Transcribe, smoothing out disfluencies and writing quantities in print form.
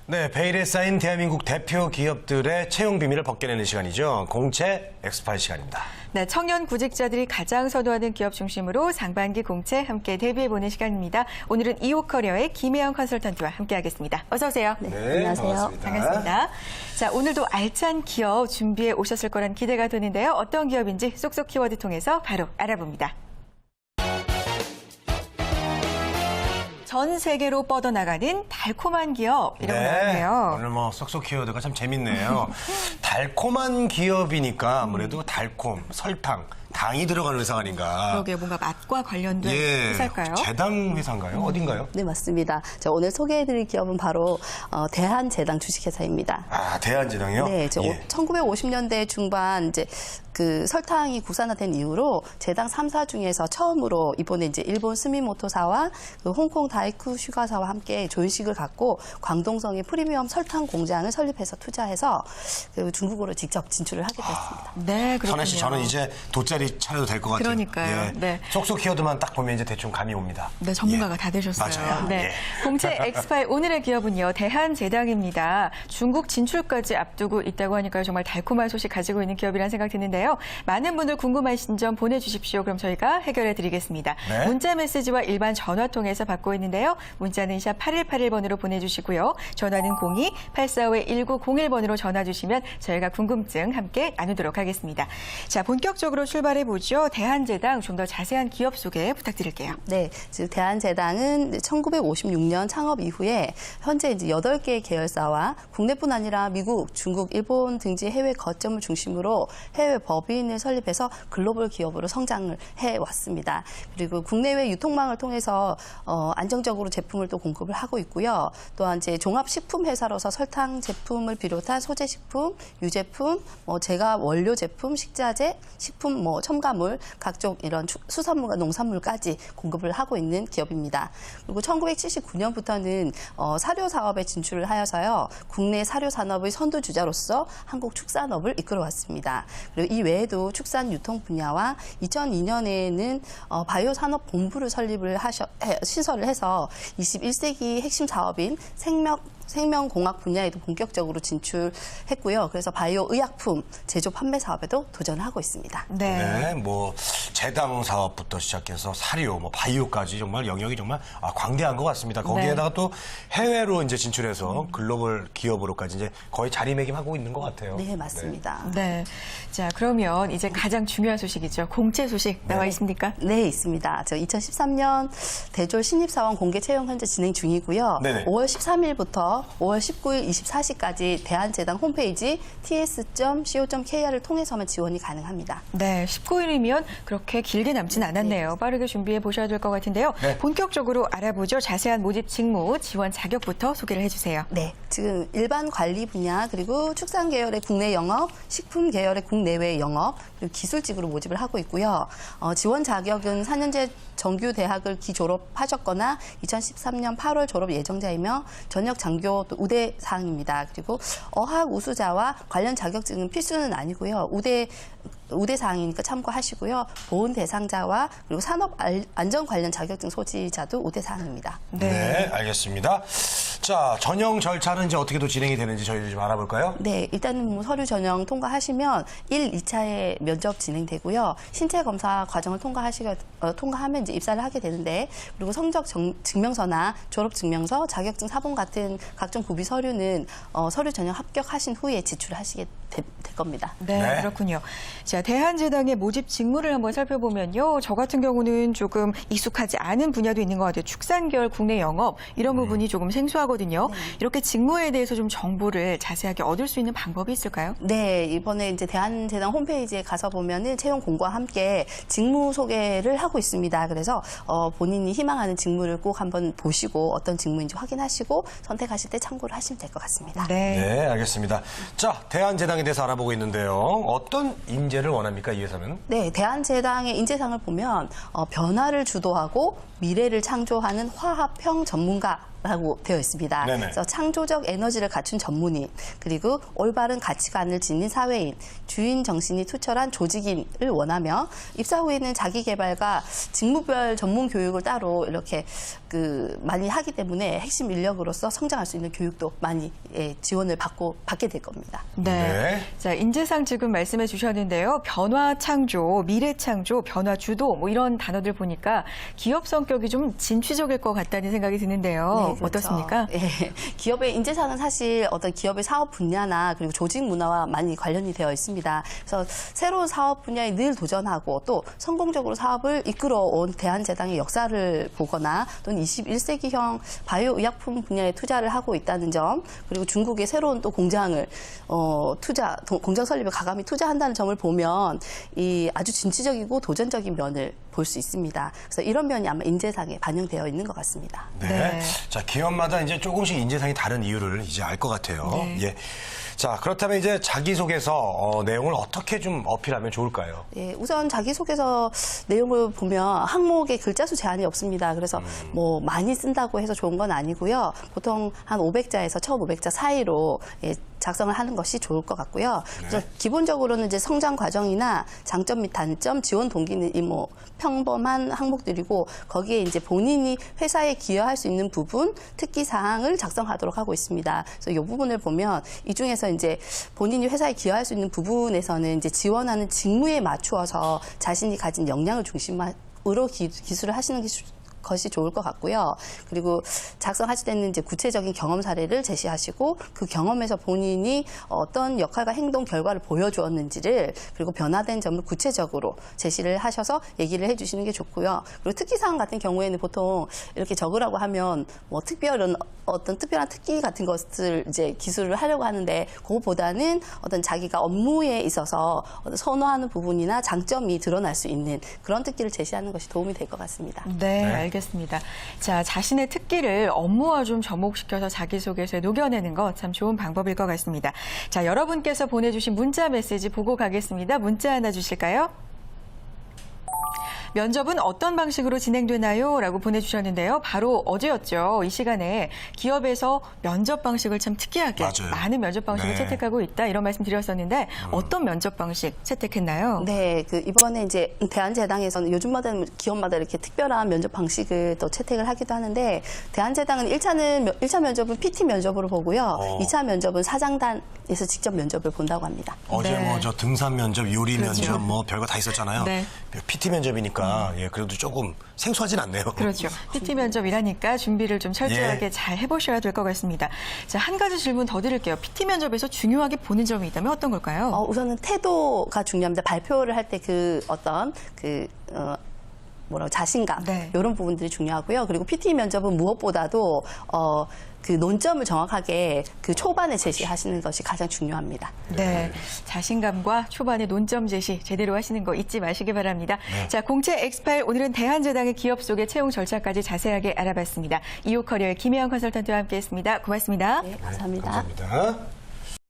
네, 베일에 쌓인 대한민국 대표 기업들의 채용 비밀을 벗겨내는 시간이죠. 공채 엑스파일 시간입니다. 네, 청년 구직자들이 가장 선호하는 기업 중심으로 상반기 공채 함께 대비해보는 시간입니다. 오늘은 이호커리어의 김혜영 컨설턴트와 함께하겠습니다. 어서 오세요. 네, 안녕하세요. 반갑습니다. 자, 오늘도 알찬 기업 준비해 오셨을 거란 기대가 되는데요. 어떤 기업인지 쏙쏙 키워드 통해서 바로 알아봅니다. 전 세계로 뻗어나가는 달콤한 기업 이런 거 나오네요. 오늘 뭐 쏙쏙 키워드가 참 재밌네요. 달콤한 기업이니까 아무래도 달콤, 설탕, 당이 들어가는 회사 아닌가. 그러게 뭔가 맛과 관련된 회사일까요? 재당 회사인가요? 어딘가요? 네, 맞습니다. 오늘 소개해드릴 기업은 바로 대한제당 주식회사입니다. 아, 대한제당이요? 네, 예. 1950년대 중반 이제 그 설탕이 국산화된 이후로 제당 3사 중에서 처음으로 이번에 이제 일본 스미모토사와 그 홍콩 다이쿠 슈가사와 함께 조인식을 갖고 광동성의 프리미엄 설탕 공장을 설립해서 투자해서 그 중국으로 직접 진출을 하게 됐습니다. 네, 그렇군요. 선혜 씨, 저는 이제 돗자리 차려도 될 것 같아요. 그러니까요. 예. 네. 쏙쏙 키워드만 딱 보면 이제 대충 감이 옵니다. 네, 전문가가 예. 다 되셨어요. 맞아요. 네. 예. 공채 엑스파일 오늘의 기업은요, 대한제당입니다. 중국 진출까지 앞두고 있다고 하니까요, 정말 달콤한 소식 가지고 있는 기업이라는 생각 드는데요. 많은 분들 궁금하신 점 보내주십시오. 그럼 저희가 해결해 드리겠습니다. 네. 문자 메시지와 일반 전화 통해서 받고 있는데요. 문자는 샵 8181번으로 보내주시고요. 전화는 02-845-1901번으로 전화 주시면 저희가 궁금증 함께 나누도록 하겠습니다. 자, 본격적으로 출발해 보죠. 대한제당 좀 더 자세한 기업 소개 부탁드릴게요. 네, 지금 대한제당은 1956년 창업 이후에 현재 이제 8개의 계열사와 국내뿐 아니라 미국, 중국, 일본 등지 해외 거점을 중심으로 해외 법인을 설립해서 글로벌 기업으로 성장을 해왔습니다. 그리고 국내외 유통망을 통해서 안정적으로 제품을 또 공급을 하고 있고요. 또한 이제 종합식품 회사로서 설탕 제품을 비롯한 소재식품, 유제품, 제과 원료 제품, 식자재, 식품, 첨가물, 각종 이런 수산물과 농산물까지 공급을 하고 있는 기업입니다. 그리고 1979년부터는 사료 사업에 진출을 하여서요. 국내 사료 산업의 선두주자로서 한국 축산업을 이끌어왔습니다. 그리고 이 외에도 축산 유통 분야와 2002년에는 바이오 산업 본부를 신설을 해서 21세기 핵심 사업인 생명공학 분야에도 본격적으로 진출했고요. 그래서 바이오 의약품 제조 판매 사업에도 도전하고 있습니다. 네, 뭐 제당 사업부터 시작해서 사료, 바이오까지 정말 영역이 정말 광대한 것 같습니다. 거기에다가 또 해외로 이제 진출해서 글로벌 기업으로까지 이제 거의 자리매김하고 있는 것 같아요. 네, 맞습니다. 네. 자, 그러면 이제 가장 중요한 소식이죠. 공채 소식 나와 있습니까? 네, 있습니다. 2013년 대졸 신입사원 공개 채용 현재 진행 중이고요. 네네. 5월 13일부터 5월 19일 24시까지 대한제당 홈페이지 ts.co.kr을 통해서만 지원이 가능합니다. 네, 19일이면 그렇게 길게 남진 않았네요. 빠르게 준비해 보셔야 될 것 같은데요. 네. 본격적으로 알아보죠. 자세한 모집 직무, 지원 자격부터 소개를 해주세요. 네, 지금 일반 관리 분야 그리고 축산 계열의 국내 영업, 식품 계열의 국내외 영업, 그리고 기술직으로 모집을 하고 있고요. 지원 자격은 4년제 정규 대학을 기졸업하셨거나 2013년 8월 졸업 예정자이며 전역 장교 또 우대 사항입니다. 그리고 어학 우수자와 관련 자격증은 필수는 아니고요. 우대 사항이니까 참고하시고요. 보훈 대상자와 그리고 산업 안전 관련 자격증 소지자도 우대 사항입니다. 네, 알겠습니다. 자, 전형 절차는 이제 어떻게 또 진행이 되는지 저희 좀 알아볼까요? 네, 일단은 서류 전형 통과하시면 1, 2차에 면접 진행되고요. 신체 검사 과정을 통과하면 이제 입사를 하게 되는데, 그리고 성적 증명서나 졸업 증명서, 자격증 사본 같은 각종 구비 서류는 서류 전형 합격하신 후에 제출하시게 될 겁니다. 네, 네. 그렇군요. 자, 대한제당의 모집 직무를 한번 살펴보면요. 저 같은 경우는 조금 익숙하지 않은 분야도 있는 것 같아요. 축산 계열 국내 영업 이런 부분이 조금 생소하거든요. 이렇게 직무에 대해서 좀 정보를 자세하게 얻을 수 있는 방법이 있을까요? 네, 이번에 이제 대한제당 홈페이지에 가서 보면은 채용 공고와 함께 직무 소개를 하고 있습니다. 그래서 본인이 희망하는 직무를 꼭 한번 보시고 어떤 직무인지 확인하시고 선택하실 때 참고를 하시면 될 것 같습니다. 네, 알겠습니다. 자, 대한제당에 대해서 알아보고 있는데요. 어떤 인재를 원합니까, 이 회사는? 네, 대한제당의 인재상을 보면 변화를 주도하고 미래를 창조하는 화합형 전문가 라고 되어 있습니다. 네네. 그래서 창조적 에너지를 갖춘 전문인, 그리고 올바른 가치관을 지닌 사회인, 주인 정신이 투철한 조직인을 원하며 입사 후에는 자기 개발과 직무별 전문 교육을 따로 이렇게 많이 하기 때문에 핵심 인력으로서 성장할 수 있는 교육도 많이 지원을 받게 될 겁니다. 네. 자, 인재상 지금 말씀해 주셨는데요. 변화 창조, 미래 창조, 변화 주도 뭐 이런 단어들 보니까 기업 성격이 좀 진취적일 것 같다는 생각이 드는데요. 그렇죠. 어떻습니까? 예, 기업의 인재상은 사실 어떤 기업의 사업 분야나 그리고 조직 문화와 많이 관련이 되어 있습니다. 그래서 새로운 사업 분야에 늘 도전하고 또 성공적으로 사업을 이끌어온 대한제당의 역사를 보거나 또는 21세기형 바이오 의약품 분야에 투자를 하고 있다는 점, 그리고 중국의 새로운 또 공장을 공장 설립에 가감히 투자한다는 점을 보면 이 아주 진취적이고 도전적인 면을 볼 수 있습니다. 그래서 이런 면이 아마 인재상에 반영되어 있는 것 같습니다. 네. 네. 자, 기업마다 이제 조금씩 인재상이 다른 이유를 이제 알 것 같아요. 네. 예. 자, 그렇다면 이제 자기소개서 내용을 어떻게 좀 어필하면 좋을까요? 예, 우선 자기소개서 내용을 보면 항목에 글자 수 제한이 없습니다. 그래서 뭐 많이 쓴다고 해서 좋은 건 아니고요. 보통 한 500자에서 1,500자 사이로 작성을 하는 것이 좋을 것 같고요. 그래서 기본적으로는 이제 성장 과정이나 장점 및 단점, 지원 동기는 이 뭐 평범한 항목들이고, 거기에 이제 본인이 회사에 기여할 수 있는 부분, 특기 사항을 작성하도록 하고 있습니다. 그래서 이 부분을 보면 이 중에서 이제 본인이 회사에 기여할 수 있는 부분에서는 이제 지원하는 직무에 맞추어서 자신이 가진 역량을 중심으로 기술을 하시는 것이 좋을 것 같고요. 그리고 작성하실 때는 이제 구체적인 경험 사례를 제시하시고 그 경험에서 본인이 어떤 역할과 행동 결과를 보여주었는지를, 그리고 변화된 점을 구체적으로 제시를 하셔서 얘기를 해주시는 게 좋고요. 그리고 특기사항 같은 경우에는 보통 이렇게 적으라고 하면 뭐 어떤 특별한 특기 같은 것을 이제 기술을 하려고 하는데, 그거보다는 어떤 자기가 업무에 있어서 어떤 선호하는 부분이나 장점이 드러날 수 있는 그런 특기를 제시하는 것이 도움이 될 것 같습니다. 네, 알겠습니다. 자, 자신의 특기를 업무와 좀 접목시켜서 자기소개서에 녹여내는 것 참 좋은 방법일 것 같습니다. 자, 여러분께서 보내주신 문자 메시지 보고 가겠습니다. 문자 하나 주실까요? 면접은 어떤 방식으로 진행되나요? 라고 보내주셨는데요. 바로 어제였죠. 이 시간에 기업에서 면접 방식을 참 특이하게 맞아요. 많은 면접 방식을 네. 채택하고 있다, 이런 말씀 드렸었는데 어떤 면접 방식 채택했나요? 네, 이번에 이제 대한제당에서는 요즘마다 기업마다 이렇게 특별한 면접 방식을 또 채택을 하기도 하는데, 대한제당은 1차 면접은 PT 면접으로 보고요. 2차 면접은 사장단에서 직접 면접을 본다고 합니다. 어제 네. 뭐 저 등산 면접, 요리 그렇죠. 면접 뭐 별거 다 있었잖아요. 네. PT 면접이니까 예, 그래도 조금 생소하진 않네요. 그렇죠. PT 면접이라니까 준비를 좀 철저하게 예. 잘 해보셔야 될 것 같습니다. 자, 한 가지 질문 더 드릴게요. PT 면접에서 중요하게 보는 점이 있다면 어떤 걸까요? 우선은 태도가 중요합니다. 발표를 할 때 자신감, 네. 이런 부분들이 중요하고요. 그리고 PT 면접은 무엇보다도 그 논점을 정확하게 그 초반에 제시하시는 것이 가장 중요합니다. 네, 자신감과 초반의 논점 제시 제대로 하시는 거 잊지 마시기 바랍니다. 네. 자, 공채 엑스파일, 오늘은 대한제당의 기업 속의 채용 절차까지 자세하게 알아봤습니다. 이호커리어의 김혜영 컨설턴트와 함께했습니다. 고맙습니다. 네, 감사합니다. 감사합니다.